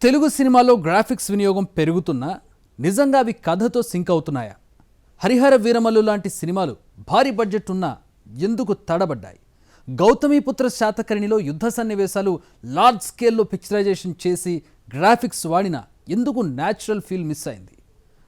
తెలుగు సినిమాలో గ్రాఫిక్స్ వినియోగం పెరుగుతున్నా నిజంగా అవి కథతో సింక్ అవుతున్నాయా? హరిహర వీరమల్లు లాంటి సినిమాలు భారీ బడ్జెట్ ఉన్నా ఎందుకు తడబడ్డాయి? గౌతమీపుత్ర శాతకర్ణిలో యుద్ధ సన్నివేశాలు లార్జ్ స్కేల్లో పిక్చరైజేషన్ చేసి గ్రాఫిక్స్ వాడినా ఎందుకు న్యాచురల్ ఫీల్ మిస్ అయింది?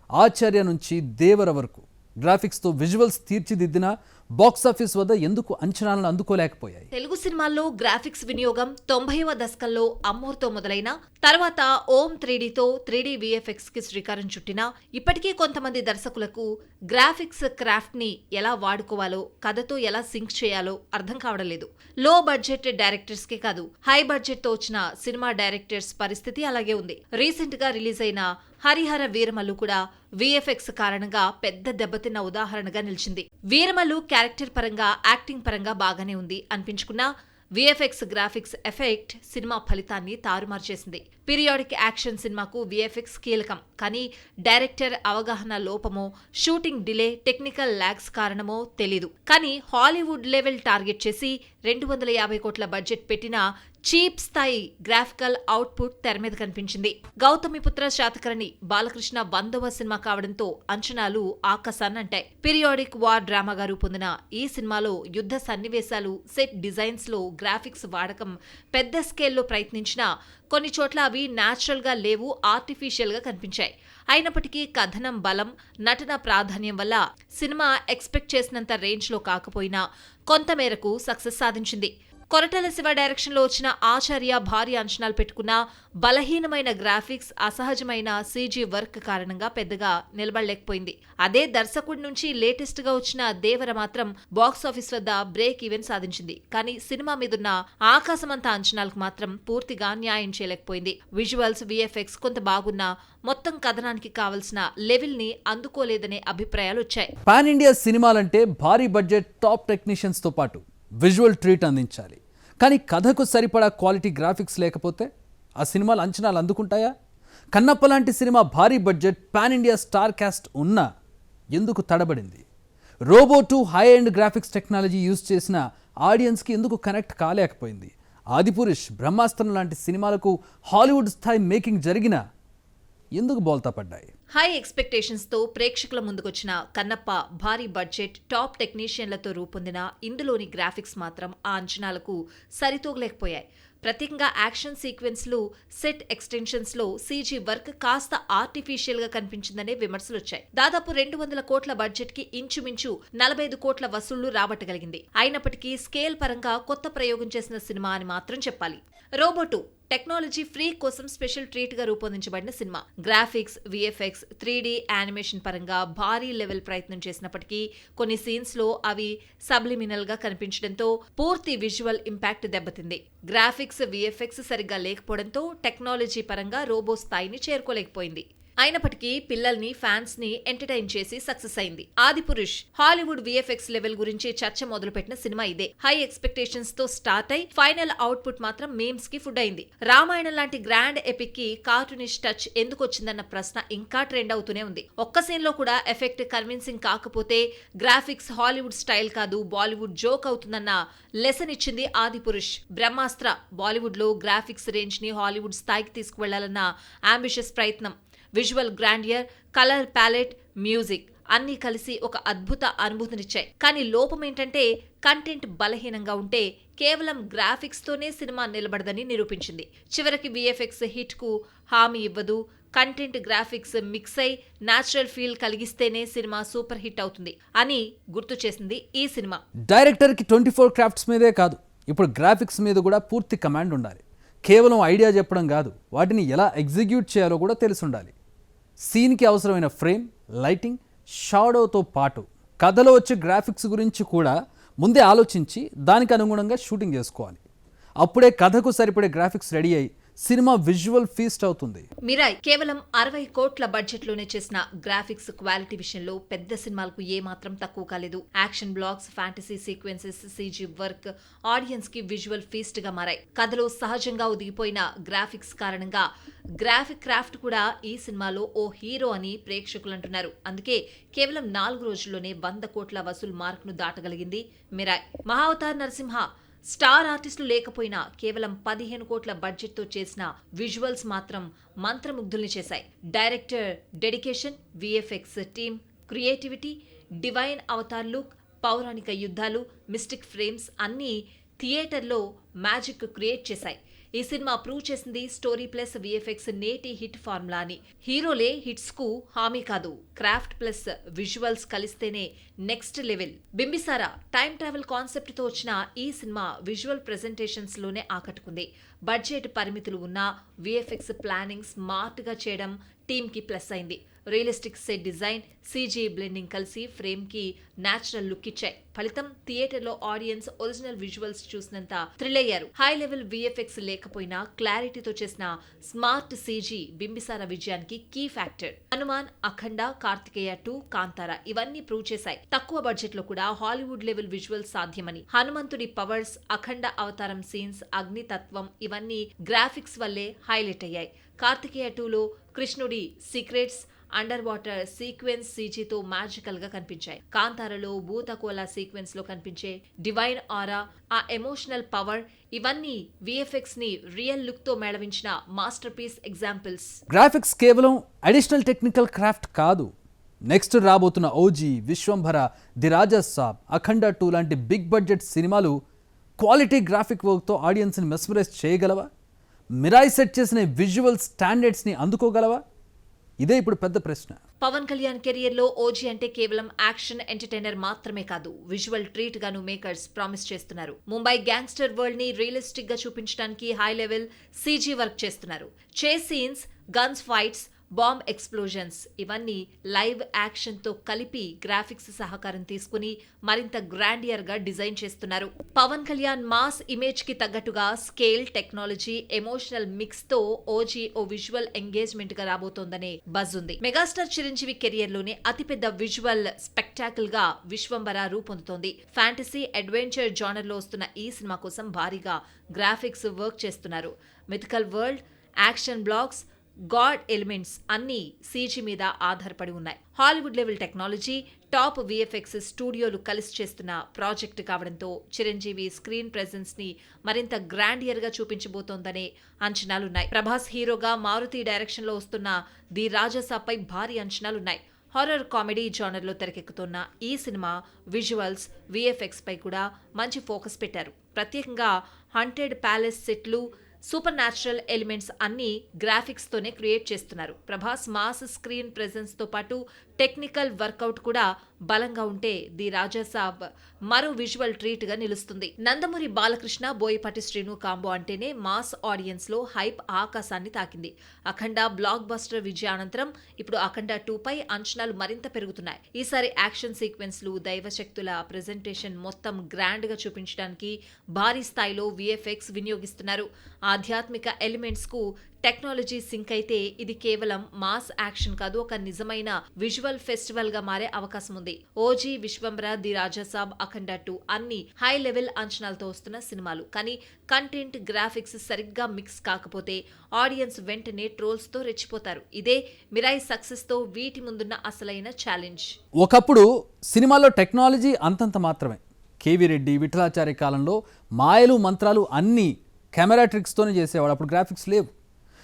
ఆచార్య నుంచి దేవర వరకు గ్రాఫిక్స్తో విజువల్స్ తీర్చిదిద్దిన బాక్సాఫీస్ వద్ద ఎందుకు అంచనాలను అందుకోలేకపోయాయి? తెలుగు సినిమాల్లో గ్రాఫిక్స్ వినియోగం 90వ దశకంలో అమ్మోర్తో మొదలైన తర్వాత ఓం 3Dతో 3D VFX కి శ్రీకారం చుట్టినా ఇప్పటికీ కొంతమంది దర్శకులకు గ్రాఫిక్స్ క్రాఫ్ట్ ని ఎలా వాడుకోవాలో, కథతో ఎలా సింక్ చేయాలో అర్థం కావడం లేదు. లో బడ్జెట్ డైరెక్టర్స్ కే కాదు, హై బడ్జెట్ తో వచ్చిన సినిమా డైరెక్టర్స్ పరిస్థితి అలాగే ఉంది. రీసెంట్ గా రిలీజ్ అయిన హరిహర వీరమల్లు కూడా VFX కారణంగా పెద్ద దెబ్బతిన్న ఉదాహరణగా నిలిచింది. వీరమల్లు క్యారెక్టర్ పరంగా, యాక్టింగ్ పరంగా బాగానే ఉంది అనిపించుకున్నా VFX గ్రాఫిక్స్ ఎఫెక్ట్ సినిమా ఫలితాన్ని తారుమారు చేసింది. పీరియాడిక్ యాక్షన్ సినిమాకు VFX కీలకం, కానీ డైరెక్టర్ అవగాహన లోపమో, షూటింగ్ డిలే, టెక్నికల్ ల్యాగ్స్ కారణమో తెలీదు. కానీ హాలీవుడ్ లెవెల్ టార్గెట్ చేసి 250 కోట్ల బడ్జెట్ పెట్టినా చీప్ స్థాయి గ్రాఫికల్ అవుట్పుట్ తెర మీద కనిపించింది. గౌతమిపుత్ర శాతకర్ణి బాలకృష్ణ 100వ సినిమా కావడంతో అంచనాలు ఆకాశాన్నంటాయి. పీరియాడిక్ వార్ డ్రామాగా రూపొందిన ఈ సినిమాలో యుద్ధ సన్నివేశాలు, సెట్ డిజైన్స్ లో గ్రాఫిక్స్ వాడకం పెద్ద స్కేల్లో ప్రయత్నించినా కొన్ని చోట్ల అవి న్యాచురల్ గా లేవు, ఆర్టిఫిషియల్ గా కనిపించాయి. అయినప్పటికీ కథనం బలం, నటన ప్రాధాన్యం వల్ల సినిమా ఎక్స్పెక్ట్ చేసినంత రేంజ్ లో కాకపోయినా కొంతమేరకు సక్సెస్ సాధించింది. కొరటాల శివ డైరెక్షన్ లో వచ్చిన ఆచార్య భారీ అంచనాలు పెట్టుకున్న బలహీనమైన గ్రాఫిక్స్, అసహజమైన CG వర్క్ కారణంగా పెద్దగా నిలబడలేకపోయింది. అదే దర్శకుడి నుంచి లేటెస్ట్ గా వచ్చిన దేవర మాత్రం బాక్సాఫీస్ వద్ద బ్రేక్ ఈవెన్ సాధించింది. కానీ సినిమా మీదున్న ఆకాశమంత అంచనాలకు మాత్రం పూర్తిగా న్యాయం చేయలేకపోయింది. విజువల్స్, VFX కొంత బాగున్నా మొత్తం కథనానికి కావలసిన లెవెల్ ని అందుకోలేదనే అభిప్రాయాలు వచ్చాయి. పాన్ ఇండియా సినిమాలంటే భారీ బడ్జెట్, టాప్ టెక్నీషియన్స్ తో పాటు విజువల్ ట్రీట్ అందించాలి. కానీ కథకు సరిపడా క్వాలిటీ గ్రాఫిక్స్ లేకపోతే ఆ సినిమాలు అంచనాలు అందుకుంటాయా? కన్నప్ప లాంటి సినిమా భారీ budget, pan India star cast ఉన్నా ఎందుకు తడబడింది? Robo 2 high end graphics technology use చేసిన ఆడియన్స్కి ఎందుకు కనెక్ట్ కాలేకపోయింది? ఆదిపురుష్, బ్రహ్మాస్త్రం లాంటి సినిమాలకు హాలీవుడ్ స్థాయి మేకింగ్ జరిగినా ఎందుకు బోల్తా పడ్డాయి? హై ఎక్స్పెక్టేషన్స్ తో ప్రేక్షకుల ముందుకొచ్చిన కన్నప్ప భారీ బడ్జెట్, టాప్ టెక్నీషియన్లతో రూపొందిన ఇందులోని గ్రాఫిక్స్ మాత్రం ఆ అంచనాలకు సరితూగలేకపోయాయి. ప్రత్యేకంగా యాక్షన్ సీక్వెన్స్లు, సెట్ ఎక్స్టెన్షన్స్ లో CG వర్క్ కాస్త ఆర్టిఫిషియల్ గా కనిపించిందనే విమర్శలొచ్చాయి. దాదాపు 200 కోట్ల బడ్జెట్ కి ఇంచుమించు 45 కోట్ల వసూళ్లు రాబట్టగలిగింది. అయినప్పటికీ స్కేల్ పరంగా కొత్త ప్రయోగం చేసిన సినిమా అని మాత్రం చెప్పాలి. రోబో 2 టెక్నాలజీ ఫ్రీ కోసం స్పెషల్ ట్రీట్ గా రూపొందించబడిన cinema. Graphics, VFX, 3D animation పరంగా భారీ లెవెల్ ప్రయత్నం చేసినప్పటికీ కొన్ని సీన్స్ లో అవి సబ్లిమినల్ గా కనిపించడంతో పూర్తి విజువల్ ఇంపాక్ట్ దెబ్బతింది. గ్రాఫిక్స్, VFX సరిగ్గా లేకపోవడంతో టెక్నాలజీ పరంగా రోబో స్థాయిని చేరుకోలేకపోయింది. అయినప్పటికీ పిల్లల్ని, ఫ్యాన్స్ ని ఎంటర్టైన్ చేసి సక్సెస్ అయింది. ఆదిపురుష్ హాలీవుడ్ VFX లెవెల్ గురించి చర్చ మొదలుపెట్టిన సినిమా ఇదే. హై ఎక్స్పెక్టేషన్స్ తో స్టార్ట్ అయి ఫైనల్ అవుట్పుట్ మాత్రం మీమ్స్ కి ఫుడ్ అయింది. రామాయణం లాంటి గ్రాండ్ ఎపిక్ కి కార్టూనిష్ టచ్ ఎందుకు వచ్చిందన్న ప్రశ్న ఇంకా ట్రెండ్ అవుతూనే ఉంది. ఒక్క సీన్ లో కూడా ఎఫెక్ట్ కన్విన్సింగ్ కాకపోతే గ్రాఫిక్స్ హాలీవుడ్ స్టైల్ కాదు, బాలీవుడ్ జోక్ అవుతుందన్న లెసన్ ఇచ్చింది ఆదిపురుష్. బ్రహ్మాస్త్ర బాలీవుడ్ లో గ్రాఫిక్స్ రేంజ్ ని హాలీవుడ్ స్థాయికి తీసుకువెళ్లాలన్న అంబిషియస్ ప్రయత్నం. Visual grandeur, colour palette, music అన్నీ కలిసి ఒక అద్భుత అనుభూతినిచ్చాయి. కానీ లోపం ఏంటంటే కంటెంట్ బలహీనంగా ఉంటే కేవలం గ్రాఫిక్స్ తోనే సినిమా నిలబడదని నిరూపించింది. చివరికి VFX హిట్ కు హామీ ఇవ్వదు. కంటెంట్, గ్రాఫిక్స్ మిక్స్ అయి న్యాచురల్ ఫీల్ కలిగిస్తేనే సినిమా సూపర్ హిట్ అవుతుంది అని గుర్తు చేసింది ఈ సినిమా. డైరెక్టర్ కి 24 క్రాఫ్ట్స్ మీదే కాదు, ఇప్పుడు గ్రాఫిక్స్ మీద కూడా పూర్తి కమాండ్ ఉండాలి. కేవలం ఐడియా చెప్పడం కాదు, వాటిని ఎలా ఎగ్జిక్యూట్ చేయాలో కూడా తెలిసి ఉండాలి. సీన్కి అవసరమైన ఫ్రేమ్, లైటింగ్, షాడోతో పాటు కథలో వచ్చే గ్రాఫిక్స్ గురించి కూడా ముందే ఆలోచించి దానికి అనుగుణంగా షూటింగ్ చేసుకోవాలి. అప్పుడే కథకు సరిపడే గ్రాఫిక్స్ రెడీ అయ్యి సినిమా విజువల్ ఫీస్ట్ అవుతుంది. మిరాయ్ కేవలం 60 కోట్ల బడ్జెట్ లోనే చేసిన గ్రాఫిక్స్ క్వాలిటీ విషయంలో పెద్ద సినిమాలకు ఏమాత్రం తక్కువ కాలేదు. Action blocks, fantasy sequences, CG work audience కి విజువల్ ఫీస్ట్ గా మారాయి. కథలో సహజంగా ఒదిగిపోయిన గ్రాఫిక్స్ కారణంగా గ్రాఫిక్ క్రాఫ్ట్ కూడా ఈ సినిమాలో ఓ హీరో అని ప్రేక్షకులు అంటున్నారు. అందుకే కేవలం 4 రోజుల్లోనే 100 కోట్ల వసూలు మార్క్ ను దాటగలిగింది మిరాయ్. మహావతార్ నరసింహ స్టార్ ఆర్టిస్టులు లేకపోయినా కేవలం 15 కోట్ల బడ్జెట్తో చేసిన విజువల్స్ మాత్రం మంత్రముగ్ధుల్ని చేశాయి. Director dedication, VFX team creativity, divine Avatar look, పౌరాణిక యుద్ధాలు, మిస్టిక్ ఫ్రేమ్స్ అన్నీ థియేటర్లో మ్యాజిక్ క్రియేట్ చేశాయి. ఈ సినిమా ప్రూవ్ చేసింది స్టోరీ ప్లస్ విఎఫ్ఎక్స్ నేటి హిట్ ఫార్ములా అని. హీరోలే హిట్స్ కు హామీ కాదు, క్రాఫ్ట్ ప్లస్ విజువల్స్ కలిస్తేనే next level. Bimbisara time travel concept తో వచ్చిన ఈ సినిమా విజువల్ ప్రెజెంటేషన్స్ లోనే ఆకట్టుకుంది. బడ్జెట్ పరిమితులు ఉన్నా విఎఫ్ఎక్స్ ప్లానింగ్ స్మార్ట్ గా చేయడం టీమ్ కి ప్లస్ అయింది. Realistic set design, CG blending కలిసి ఫ్రేమ్ కి నేచురల్ లుక్ ఇచ్చాయి. ఫలితం థియేటర్లో ఆడియన్స్ ఒరిజినల్ విజువల్స్ చూసినంత థ్రిల్ అయ్యారు. హై లెవెల్ విఎఫ్ఎక్స్ లేకపోయినా క్లారిటీతో చేసిన స్మార్ట్ సీజీ బింబిసార విజయానికి కీ ఫ్యాక్టర్. హనుమాన్, అఖండ, కార్తికేయ 2, కాంతార ఇవన్నీ ప్రూవ్ చేశాయి తక్కువ బడ్జెట్ లో కూడా హాలీవుడ్ లెవెల్ విజువల్స్ సాధ్యమని. హనుమంతుడి పవర్స్, అఖండ అవతారం సీన్స్, అగ్నితత్వం ఇవన్నీ గ్రాఫిక్స్ వల్లే హైలైట్ అయ్యాయి. కార్తికేయ 2లో కృష్ణుడి సీక్రెట్స్, అండర్ వాటర్ సీక్వెన్స్ సీజీతో మ్యాజికల్ గా కనిపించాయి. కాంతారలో భూతకోల సీక్వెన్స్ లో కనిపించే డివైన్ ఆరా, ఆ ఎమోషనల్ పవర్ ఇవన్నీ విఎఫ్ఎక్స్ ని రియల్ లుక్ తో మేళవించిన మాస్టర్ పీస్ ఎగ్జాంపుల్స్. గ్రాఫిక్స్ కేవలం అడిషనల్ టెక్నికల్ క్రాఫ్ట్ కాదు. నెక్స్ట్ రాబోతున్న ఓజీ, విశ్వంభర, ది రాజా సాబ్, అఖండ 2 లాంటి బిగ్ బడ్జెట్ సినిమాలు క్వాలిటీ గ్రాఫిక్ వర్క్తో ఆడియన్స్ని మెస్మరైజ్ చేయగలవా? మిరాయి సెట్ చేసిన విజువల్ స్టాండర్డ్స్ని అందుకోగలవా? ఇదే ఇప్పుడు పెద్ద ప్రశ్న. పవన్ కళ్యాణ్ కెరియర్ లో ఓజీ అంటే కేవలం యాక్షన్ ఎంటర్టైనర్ మాత్రమే కాదు, విజువల్ ట్రీట్ గాను మేకర్స్ ప్రామిస్ చేస్తున్నారు. ముంబై గ్యాంగ్స్టర్ వరల్డ్ ని రియలిస్టిక్ గా చూపించడానికి హై లెవెల్ సీజీ వర్క్ చేస్తున్నారు. చేస్ scenes, guns fights, bomb explosions ఇవన్నీ లైవ్ యాక్షన్ తో కలిపి గ్రాఫిక్స్ సహకారం తీసుకుని మరింత గ్రాండియర్ గా డిజైన్ చేస్తున్నారు. పవన్ కళ్యాణ్ మాస్ ఇమేజ్ కి తగ్గట్టుగా స్కేల్, టెక్నాలజీ, ఎమోషనల్ మిక్స్ తో ఓజీ ఓ విజువల్ ఎంగేజ్మెంట్ గా రాబోతోందనే బజ్ ఉంది. మెగాస్టార్ చిరంజీవి కెరియర్ లోనే అతిపెద్ద విజువల్ స్పెక్టాకిల్ గా విశ్వంభర రూపొందుతోంది. ఫ్యాంటసీ అడ్వెంచర్ జానర్ లో వస్తున్న ఈ సినిమా కోసం భారీగా గ్రాఫిక్స్ వర్క్ చేస్తున్నారు. Mythical world, action blocks, god elements CG సీజీ మీద ఆధారపడి ఉన్నాయి. Hollywood level technology, top VFX స్టూడియోలు కలిసి చేస్తున్న ప్రాజెక్ట్ కావడంతో చిరంజీవి స్క్రీన్ ప్రెజెన్స్ ని మరింత గ్రాండియర్ గా చూపించబోతోందనే అంచనాలున్నాయి. ప్రభాస్ హీరోగా మారుతి డైరెక్షన్ లో వస్తున్న ది రాజాసాబ్పై భారీ అంచనాలున్నాయి. హారర్ కామెడీ జానర్లో తెరకెక్కుతున్న ఈ సినిమా విజువల్స్, విఎఫ్ఎక్స్ పై కూడా మంచి ఫోకస్ పెట్టారు. ప్రత్యేకంగా హంటెడ్ ప్యాలెస్ సెట్లు, సూపర్ న్యాచురల్ ఎలిమెంట్స్ అన్ని గ్రాఫిక్స్ తోనే క్రియేట్ చేస్తున్నారు. ప్రభాస్ మాస్ స్క్రీన్ ప్రెజెన్స్ తో పాటు టెక్నికల్ వర్కౌట్ కూడా బలంగా ఉంటే ది రాజాసాబ్ మరో విజువల్ ట్రీట్ గా నిలుస్తుంది. నందమూరి బాలకృష్ణ, బోయపాటి శ్రీను కాంబో అంటేనే మాస్ ఆడియన్స్ లో హైప్ ఆకాశాన్ని తాకింది. అఖండ బ్లాక్ బస్టర్ విజయానంతరం ఇప్పుడు అఖండ 2 పై అంచనాలు మరింత పెరుగుతున్నాయి. ఈసారి యాక్షన్ సీక్వెన్స్లు, దైవశక్తుల ప్రెజెంటేషన్ మొత్తం గ్రాండ్ గా చూపించడానికి భారీ స్థాయిలో విఎఫ్ఎక్స్ వినియోగిస్తున్నారు. ఆధ్యాత్మిక ఎలిమెంట్స్ కు టెక్నాలజీ సింక్ అయితే ఇది కేవలం మాస్ యాక్షన్ కాదు, ఒక నిజమైన విజువల్ ఫెస్టివల్ గా మారే అవకాశం ఉంది. ఓజీ, విశ్వంభర, ది రాజాసాబ్, అఖండ 2 అన్ని హై లెవెల్ అంచనాలతో వస్తున్న సినిమాలు. కానీ కంటెంట్, గ్రాఫిక్స్ సరిగ్గా మిక్స్ కాకపోతే ఆడియన్స్ వెంటనే ట్రోల్స్ తో రెచ్చిపోతారు. ఇదే మిరాయి సక్సెస్ తో వీటి ముందున్న అసలైన ఛాలెంజ్. ఒకప్పుడు సినిమాలో టెక్నాలజీ అంతంత మాత్రమే. కేవీ రెడ్డి, విఠలాచార్య కాలంలో మాయలు, మంత్రాలు అన్నీ కెమెరా ట్రిక్స్తోనే చేసేవాడు. అప్పుడు గ్రాఫిక్స్ లేవు.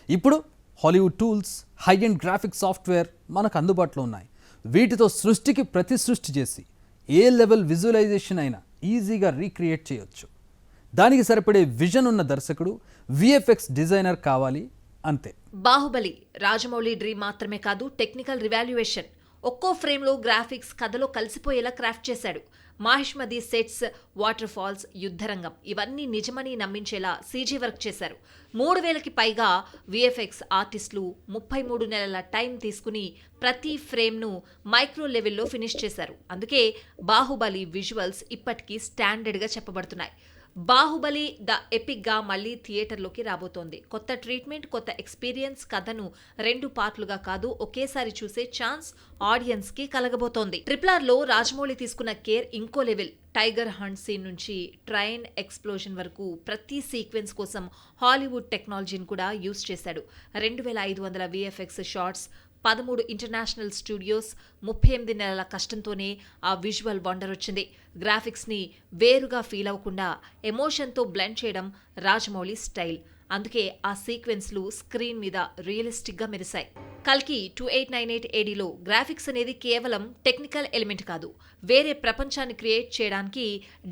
ఇప్పుడు Hollywood tools, high and graphics software మనకు అందుబాటులో ఉన్నాయి. వీటితో సృష్టికి ప్రతి సృష్టి చేసి ఏ లెవెల్ విజువలైజేషన్ అయినా ఈజీగా రీక్రియేట్ చేయొచ్చు. దానికి సరిపడే విజన్ ఉన్న దర్శకుడు, విఎఫ్ఎక్స్ డిజైనర్ కావాలి, అంతే. బాహుబలి రాజమౌళి డ్రీమ్ మాత్రమే కాదు, టెక్నికల్ రివాల్యుయేషన్. ఒక్కో ఫ్రేమ్లో గ్రాఫిక్స్ కథలో కలిసిపోయేలా క్రాఫ్ట్ చేశాడు. మాహిష్మతి సెట్స్, వాటర్ ఫాల్స్, యుద్ధరంగం ఇవన్నీ నిజమని నమ్మించేలా సీజీ వర్క్ చేశారు. 3000కి పైగా విఎఫ్ఎక్స్ ఆర్టిస్టులు 33 నెలల టైం తీసుకుని ప్రతి ఫ్రేమ్ను మైక్రో లెవెల్లో ఫినిష్ చేశారు. అందుకే బాహుబలి విజువల్స్ ఇప్పటికీ స్టాండర్డ్గా చెప్పబడుతున్నాయి. బాహుబలి ద ఎపిక్ గా మళ్లీ థియేటర్లోకి రాబోతోంది. కొత్త ట్రీట్మెంట్, కొత్త ఎక్స్పీరియన్స్, కథను 2 పార్ట్లుగా కాదు ఒకేసారి చూసే ఛాన్స్ ఆడియన్స్ కి కలగబోతోంది. RRR లో రాజమౌళి తీసుకున్న కేర్ ఇంకో లెవెల్. టైగర్ హంట్ సీన్ నుంచి ట్రైన్ ఎక్స్ప్లోజన్ వరకు ప్రతి సీక్వెన్స్ కోసం హాలీవుడ్ టెక్నాలజీని కూడా యూజ్ చేశాడు. 2500 VFX షాట్స్, 13 ఇంటర్నేషనల్ స్టూడియోస్, 38 నెలల కష్టంతోనే ఆ విజువల్ వండర్ వచ్చింది. గ్రాఫిక్స్ని వేరుగా ఫీల్ అవ్వకుండా ఎమోషన్తో బ్లెండ్ చేయడం రాజమౌళి స్టైల్. అందుకే ఆ సీక్వెన్స్లు స్క్రీన్ మీద రియలిస్టిక్గా మెరిశాయి. కల్కి 2898 ADలో గ్రాఫిక్స్ అనేది కేవలం టెక్నికల్ ఎలిమెంట్ కాదు, వేరే ప్రపంచాన్ని క్రియేట్ చేయడానికి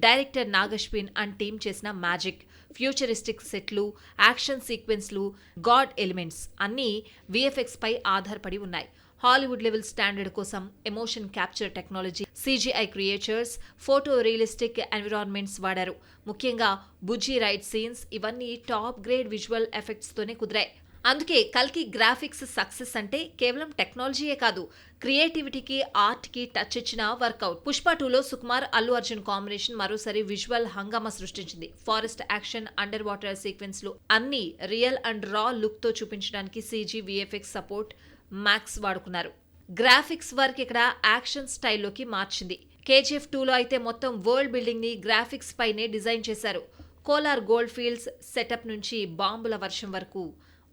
డైరెక్టర్ నాగశ్విన్ అండ్ టీమ్ చేసిన మ్యాజిక్. ఫ్యూచరిస్టిక్ సెట్లు, యాక్షన్ సీక్వెన్స్లు, గాడ్ ఎలిమెంట్స్ అన్నీ VFX పై ఆధారపడి ఉన్నాయి. హాలీవుడ్ లెవెల్ స్టాండర్డ్ కోసం emotion capture technology, CGI creatures, photo realistic environments వాడారు. ముఖ్యంగా బుజ్జి రైడ్ సీన్స్ ఇవన్నీ టాప్ గ్రేడ్ విజువల్ ఎఫెక్ట్స్తోనే కుదిరాయి. అందుకే కల్కి గ్రాఫిక్స్ సక్సెస్ అంటే కేవలం టెక్నాలజీయే కాదు, క్రియేటివిటీకి, ఆర్ట్కి టచ్ ఇచ్చిన వర్కౌట్. పుష్ప 2లో సుకుమార్ అల్లు అర్జున్ కాంబినేషన్ మరోసారి విజువల్ హంగామా సృష్టించింది. ఫారెస్ట్ యాక్షన్, అండర్ వాటర్ సీక్వెన్స్లు అన్ని రియల్ అండ్ రా లుక్తో చూపించడానికి CG, VFX సపోర్ట్ మ్యాక్స్ వాడుకున్నారు. గ్రాఫిక్స్ వర్క్ ఇక్కడ యాక్షన్ స్టైల్లోకి మార్చింది. KGF 2లో అయితే మొత్తం వరల్డ్ బిల్డింగ్ ని గ్రాఫిక్స్ పైనే డిజైన్ చేశారు. కోలార్ గోల్డ్ ఫీల్డ్స్ సెటప్ నుంచి బాంబుల వర్షం వరకు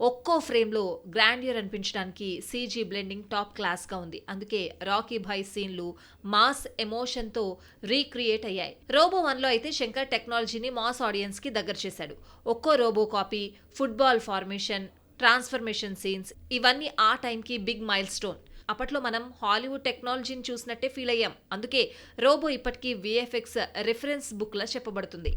ఒక్కో ఫ్రేమ్లో గ్రాండియర్ అనిపించడానికి CG బ్లెండింగ్ టాప్ క్లాస్గా ఉంది. అందుకే రాకీ భాయ్ సీన్లు మాస్ ఎమోషన్తో రీక్రియేట్ అయ్యాయి. రోబో 1లో అయితే శంకర్ టెక్నాలజీని మాస్ ఆడియన్స్కి దగ్గర చేశాడు. ఒక్కో robo copy, football formation, transformation scenes ఇవన్నీ ఆ టైంకి బిగ్ మైల్ స్టోన్. అప్పట్లో మనం హాలీవుడ్ టెక్నాలజీని చూసినట్టే ఫీల్ అయ్యాం. అందుకే రోబో ఇప్పటికీ VFX రిఫరెన్స్ బుక్లా చెప్పబడుతుంది.